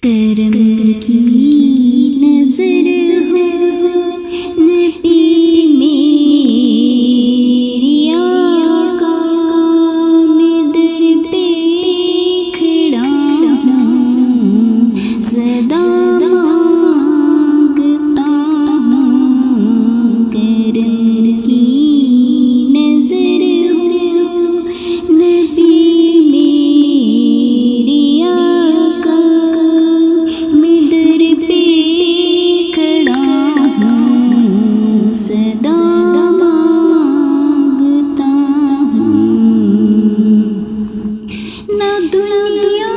کرم کی نظر ہو نبی میری آقا، میں در پہ کھڑا ہوں، صدا مانگتا ہوں۔ کرم کی نظر ہو نبی میری آقا، میں در پہ کھڑا ہوں، صدا مانگتا ہوں۔ نہ دنیا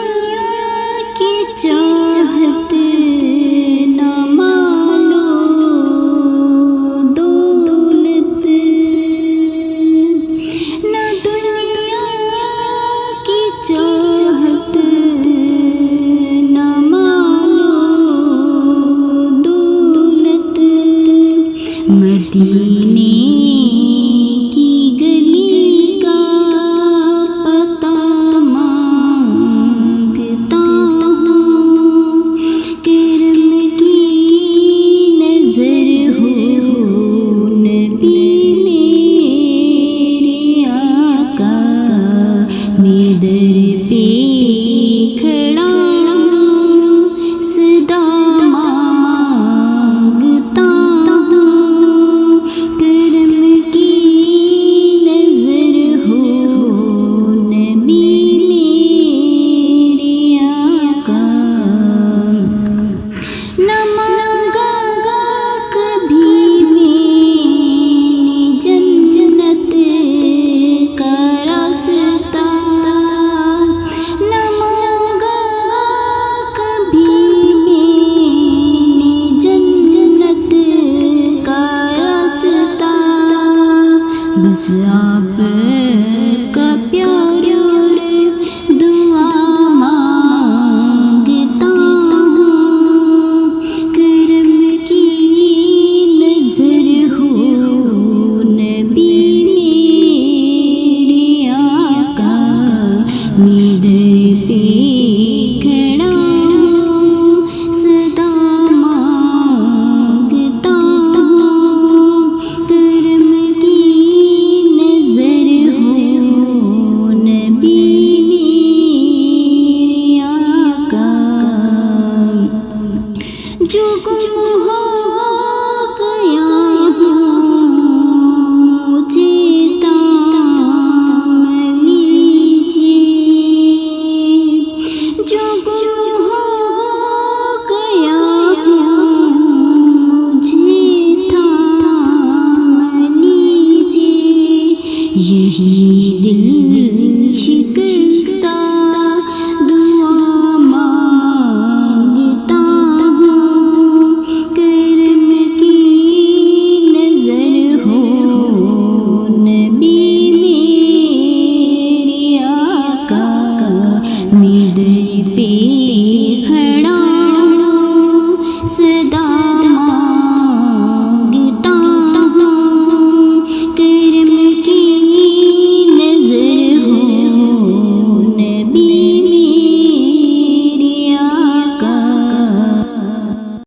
کی چاہت، نہ مال و دولت، نہ دنیا کی چاہت، نہ مال و دولت، مدینے کی گلی کا پتہ مانگتا ہوں۔ کرم کی نظر ہو نبی میرے آقا، میں در پہ کھڑا ہوں، صدا مانگتا ہوں۔ کرم کی نظر ہو نبی میرے آقا، نہ مانگا کبھی میں نے جنت کا راستہ، نہ مانگا کبھی میں نے جنت کا راستہ، بس آپ کا پیار اور دعا مانگتا ہوں۔ کرم کی نظر ہو نبی میرے آقا، میں در پہ کھڑا ہوں، صدا مانگتا ہوں۔ کرم کی نظر ہو نبی میرے آقا، جو گم ہو گیا ہوں مجھے تام لیجیے، جو گم ہو گیا ہوں مجھے تام لیجیے، یہی دل